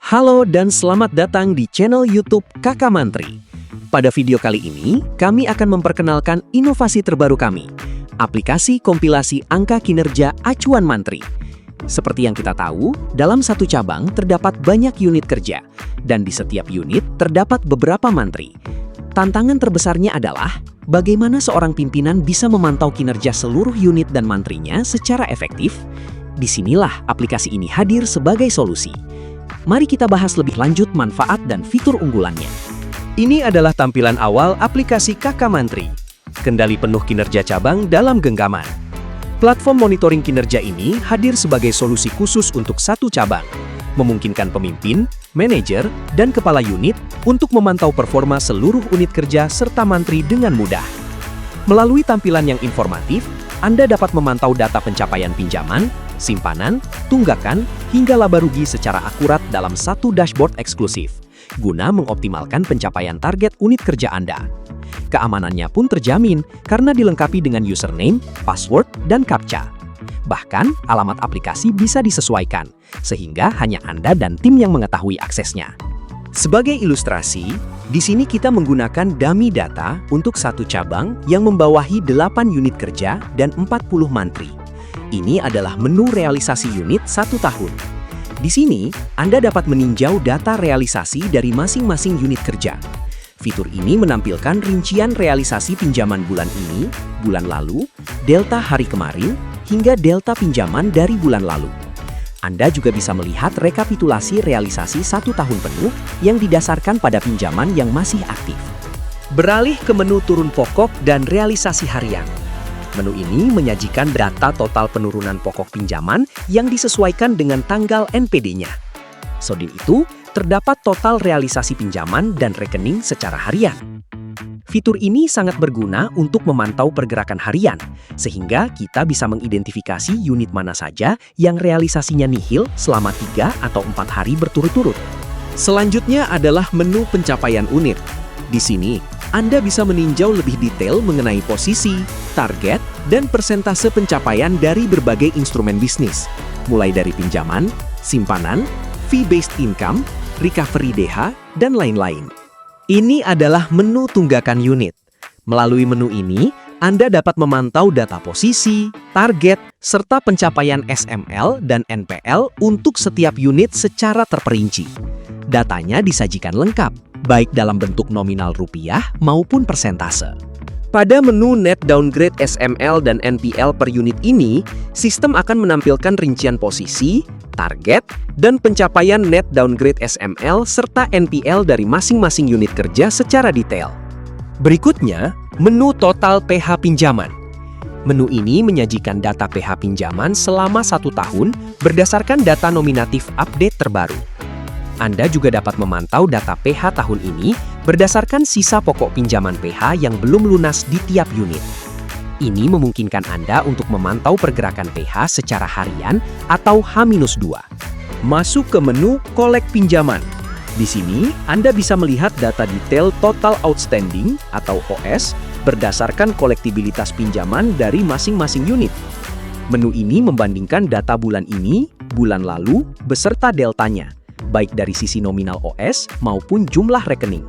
Halo dan selamat datang di channel YouTube Kakak Mantri. Pada video kali ini, kami akan memperkenalkan inovasi terbaru kami, aplikasi kompilasi angka kinerja acuan Mantri. Seperti yang kita tahu, dalam satu cabang terdapat banyak unit kerja, dan di setiap unit terdapat beberapa mantri. Tantangan terbesarnya adalah bagaimana seorang pimpinan bisa memantau kinerja seluruh unit dan mantrinya secara efektif. Disinilah aplikasi ini hadir sebagai solusi. Mari kita bahas lebih lanjut manfaat dan fitur unggulannya. Ini adalah tampilan awal aplikasi Kakak Mantri. Kendali penuh kinerja cabang dalam genggaman. Platform monitoring kinerja ini hadir sebagai solusi khusus untuk satu cabang, memungkinkan pemimpin, manajer, dan kepala unit untuk memantau performa seluruh unit kerja serta mantri dengan mudah. Melalui tampilan yang informatif, Anda dapat memantau data pencapaian pinjaman, simpanan, tunggakan, hingga laba rugi secara akurat dalam satu dashboard eksklusif, guna mengoptimalkan pencapaian target unit kerja Anda. Keamanannya pun terjamin karena dilengkapi dengan username, password, dan CAPTCHA. Bahkan, alamat aplikasi bisa disesuaikan, sehingga hanya Anda dan tim yang mengetahui aksesnya. Sebagai ilustrasi, di sini kita menggunakan dummy data untuk satu cabang yang membawahi 8 unit kerja dan 40 mantri. Ini adalah menu realisasi unit 1 tahun. Di sini, Anda dapat meninjau data realisasi dari masing-masing unit kerja. Fitur ini menampilkan rincian realisasi pinjaman bulan ini, bulan lalu, delta hari kemarin, hingga delta pinjaman dari bulan lalu. Anda juga bisa melihat rekapitulasi realisasi 1 tahun penuh yang didasarkan pada pinjaman yang masih aktif. Beralih ke menu turun pokok dan realisasi harian. Menu ini menyajikan data total penurunan pokok pinjaman yang disesuaikan dengan tanggal NPD-nya. Selain itu, terdapat total realisasi pinjaman dan rekening secara harian. Fitur ini sangat berguna untuk memantau pergerakan harian, sehingga kita bisa mengidentifikasi unit mana saja yang realisasinya nihil selama 3 atau 4 hari berturut-turut. Selanjutnya adalah menu pencapaian unit. Di sini, Anda bisa meninjau lebih detail mengenai posisi, target, dan persentase pencapaian dari berbagai instrumen bisnis, mulai dari pinjaman, simpanan, fee-based income, recovery DH, dan lain-lain. Ini adalah menu tunggakan unit. Melalui menu ini, Anda dapat memantau data posisi, target, serta pencapaian SML dan NPL untuk setiap unit secara terperinci. Datanya disajikan lengkap, baik dalam bentuk nominal rupiah maupun persentase. Pada menu Net Downgrade SML dan NPL per unit ini, sistem akan menampilkan rincian posisi, target, dan pencapaian net downgrade SML serta NPL dari masing-masing unit kerja secara detail. Berikutnya, menu total PH pinjaman. Menu ini menyajikan data PH pinjaman selama 1 tahun berdasarkan data nominatif update terbaru. Anda juga dapat memantau data PH tahun ini berdasarkan sisa pokok pinjaman PH yang belum lunas di tiap unit. Ini memungkinkan Anda untuk memantau pergerakan PH secara harian atau H-2. Masuk ke menu Kolek Pinjaman. Di sini, Anda bisa melihat data detail Total Outstanding atau OS berdasarkan kolektibilitas pinjaman dari masing-masing unit. Menu ini membandingkan data bulan ini, bulan lalu, beserta deltanya, baik dari sisi nominal OS maupun jumlah rekening.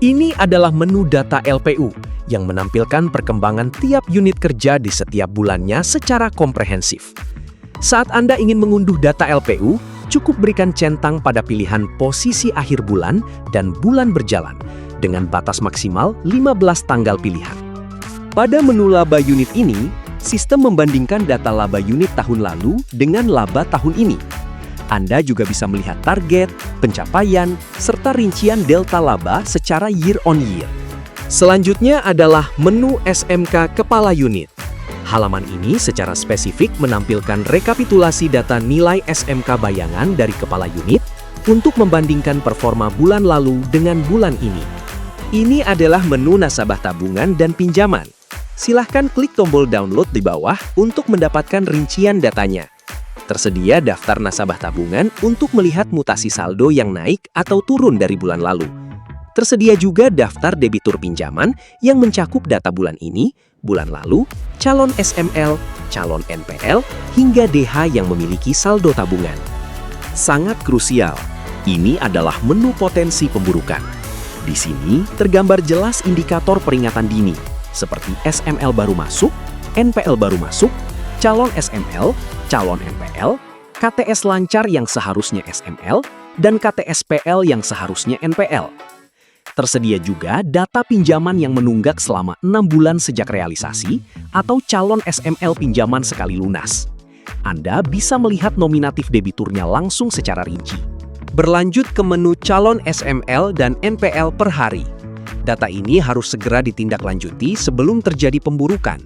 Ini adalah menu data LPU yang menampilkan perkembangan tiap unit kerja di setiap bulannya secara komprehensif. Saat Anda ingin mengunduh data LPU, cukup berikan centang pada pilihan posisi akhir bulan dan bulan berjalan dengan batas maksimal 15 tanggal pilihan. Pada menu laba unit ini, sistem membandingkan data laba unit tahun lalu dengan laba tahun ini. Anda juga bisa melihat target, pencapaian, serta rincian delta laba secara year on year. Selanjutnya adalah menu SMK Kepala Unit. Halaman ini secara spesifik menampilkan rekapitulasi data nilai SMK bayangan dari kepala unit untuk membandingkan performa bulan lalu dengan bulan ini. Ini adalah menu nasabah tabungan dan pinjaman. Silahkan klik tombol download di bawah untuk mendapatkan rincian datanya. Tersedia daftar nasabah tabungan untuk melihat mutasi saldo yang naik atau turun dari bulan lalu. Tersedia juga daftar debitur pinjaman yang mencakup data bulan ini, bulan lalu, calon SML, calon NPL, hingga DH yang memiliki saldo tabungan. Sangat krusial, Ini adalah menu potensi pemburukan. Di sini tergambar jelas indikator peringatan dini, seperti SML baru masuk, NPL baru masuk, calon SML, calon NPL, KTS lancar yang seharusnya SML, dan KTSPL yang seharusnya NPL. Tersedia juga data pinjaman yang menunggak selama 6 bulan sejak realisasi atau calon SML pinjaman sekali lunas. Anda bisa melihat nominatif debiturnya langsung secara rinci. Berlanjut ke menu calon SML dan NPL per hari. Data ini harus segera ditindaklanjuti sebelum terjadi pemburukan.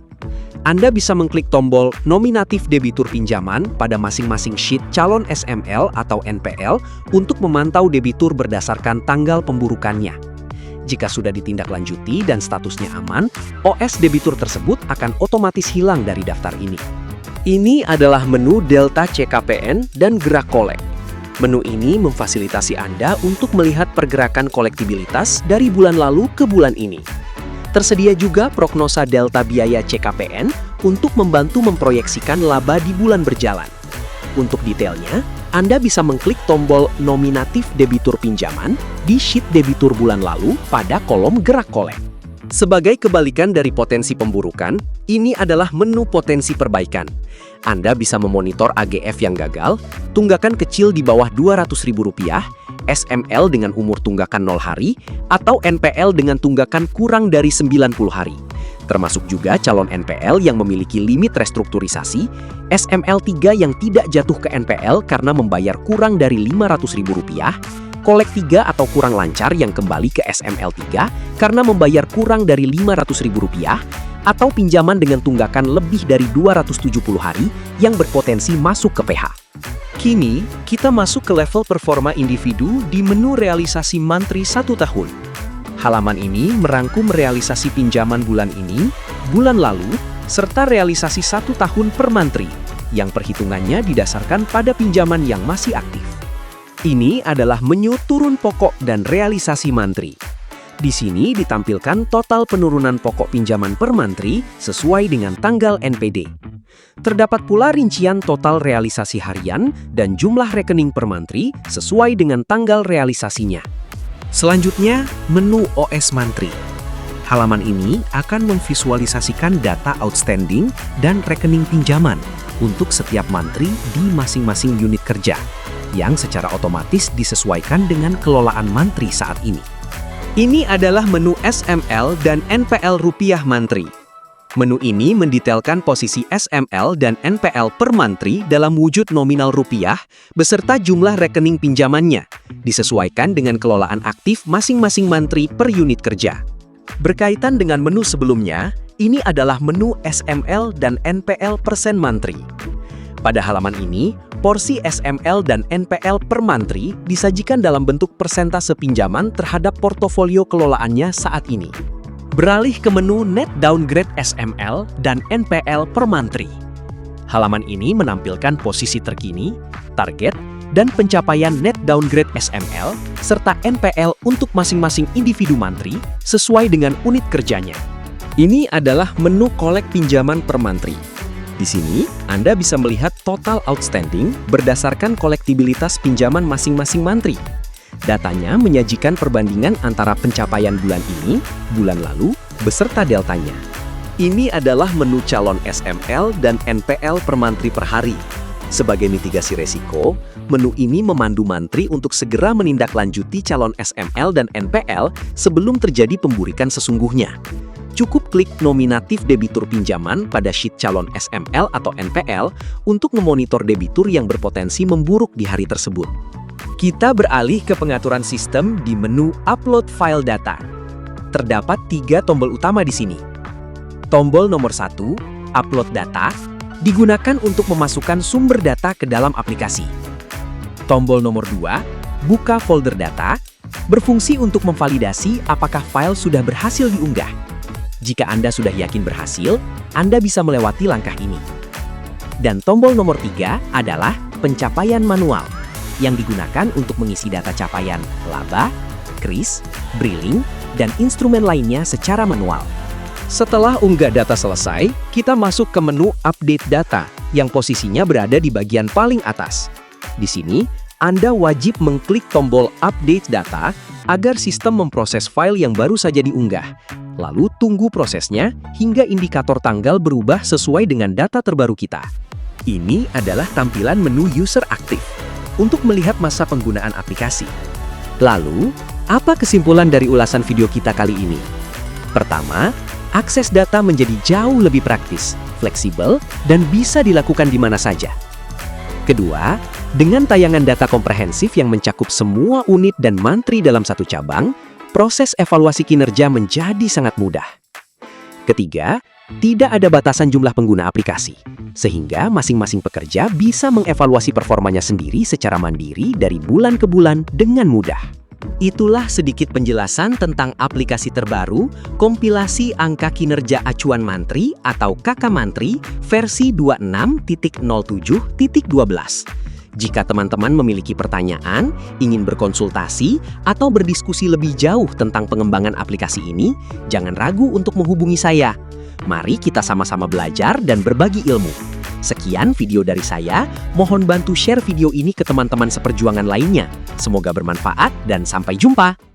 Anda bisa mengklik tombol nominatif debitur pinjaman pada masing-masing sheet calon SML atau NPL untuk memantau debitur berdasarkan tanggal pemburukannya. Jika sudah ditindaklanjuti dan statusnya aman, OS debitur tersebut akan otomatis hilang dari daftar ini. Ini adalah menu Delta CKPN dan Gerak Kolek. Menu ini memfasilitasi Anda untuk melihat pergerakan kolektibilitas dari bulan lalu ke bulan ini. Tersedia juga prognosa delta biaya CKPN untuk membantu memproyeksikan laba di bulan berjalan. Untuk detailnya, Anda bisa mengklik tombol nominatif debitur pinjaman di sheet debitur bulan lalu pada kolom Gerak Kolek. Sebagai kebalikan dari potensi pemburukan, ini adalah menu potensi perbaikan. Anda bisa memonitor AGF yang gagal, tunggakan kecil di bawah Rp200.000, SML dengan umur tunggakan 0 hari, atau NPL dengan tunggakan kurang dari 90 hari. Termasuk juga calon NPL yang memiliki limit restrukturisasi, SML 3 yang tidak jatuh ke NPL karena membayar kurang dari Rp500.000, kolek 3 atau kurang lancar yang kembali ke SML 3 karena membayar kurang dari Rp500.000, atau pinjaman dengan tunggakan lebih dari 270 hari yang berpotensi masuk ke PH. Kini, kita masuk ke level performa individu di menu realisasi mantri 1 tahun. Halaman ini merangkum realisasi pinjaman bulan ini, bulan lalu, serta realisasi 1 tahun per mantri, yang perhitungannya didasarkan pada pinjaman yang masih aktif. Ini adalah menu turun pokok dan realisasi mantri. Di sini ditampilkan total penurunan pokok pinjaman per mantri sesuai dengan tanggal NPD. Terdapat pula rincian total realisasi harian dan jumlah rekening per mantri sesuai dengan tanggal realisasinya. Selanjutnya, menu OS Mantri. Halaman ini akan memvisualisasikan data outstanding dan rekening pinjaman untuk setiap mantri di masing-masing unit kerja, yang secara otomatis disesuaikan dengan kelolaan mantri saat ini. Ini adalah menu SML dan NPL rupiah mantri. Menu ini mendetailkan posisi SML dan NPL per mantri dalam wujud nominal rupiah beserta jumlah rekening pinjamannya, disesuaikan dengan kelolaan aktif masing-masing mantri per unit kerja. Berkaitan dengan menu sebelumnya, ini adalah menu SML dan NPL persen mantri. Pada halaman ini, porsi SML dan NPL per mantri disajikan dalam bentuk persentase pinjaman terhadap portofolio kelolaannya saat ini. Beralih ke menu Net Downgrade SML dan NPL per mantri. Halaman ini menampilkan posisi terkini, target, dan pencapaian Net Downgrade SML serta NPL untuk masing-masing individu mantri sesuai dengan unit kerjanya. Ini adalah menu kolek pinjaman per mantri. Di sini, Anda bisa melihat total outstanding berdasarkan kolektibilitas pinjaman masing-masing mantri. Datanya menyajikan perbandingan antara pencapaian bulan ini, bulan lalu, beserta deltanya. Ini adalah menu calon SML dan NPL per mantri per hari. Sebagai mitigasi resiko, menu ini memandu mantri untuk segera menindaklanjuti calon SML dan NPL sebelum terjadi pemburikan sesungguhnya. Cukup klik nominatif debitur pinjaman pada sheet calon SML atau NPL untuk memonitor debitur yang berpotensi memburuk di hari tersebut. Kita beralih ke pengaturan sistem di menu Upload File Data. Terdapat 3 tombol utama di sini. Tombol nomor 1, Upload Data, digunakan untuk memasukkan sumber data ke dalam aplikasi. Tombol nomor 2, Buka Folder Data, berfungsi untuk memvalidasi apakah file sudah berhasil diunggah. Jika Anda sudah yakin berhasil, Anda bisa melewati langkah ini. Dan tombol nomor 3 adalah pencapaian manual, yang digunakan untuk mengisi data capaian laba, kris, briling, dan instrumen lainnya secara manual. Setelah unggah data selesai, kita masuk ke menu Update Data, yang posisinya berada di bagian paling atas. Di sini, Anda wajib mengklik tombol Update Data agar sistem memproses file yang baru saja diunggah. Lalu tunggu prosesnya hingga indikator tanggal berubah sesuai dengan data terbaru kita. Ini adalah tampilan menu user aktif untuk melihat masa penggunaan aplikasi. Lalu, apa kesimpulan dari ulasan video kita kali ini? Pertama, akses data menjadi jauh lebih praktis, fleksibel, dan bisa dilakukan di mana saja. Kedua, dengan tayangan data komprehensif yang mencakup semua unit dan mantri dalam satu cabang, proses evaluasi kinerja menjadi sangat mudah. Ketiga, tidak ada batasan jumlah pengguna aplikasi, sehingga masing-masing pekerja bisa mengevaluasi performanya sendiri secara mandiri dari bulan ke bulan dengan mudah. Itulah sedikit penjelasan tentang aplikasi terbaru, kompilasi angka kinerja acuan mantri atau Kakamantri versi 26.07.12. Jika teman-teman memiliki pertanyaan, ingin berkonsultasi, atau berdiskusi lebih jauh tentang pengembangan aplikasi ini, jangan ragu untuk menghubungi saya. Mari kita sama-sama belajar dan berbagi ilmu. Sekian video dari saya, mohon bantu share video ini ke teman-teman seperjuangan lainnya. Semoga bermanfaat dan sampai jumpa!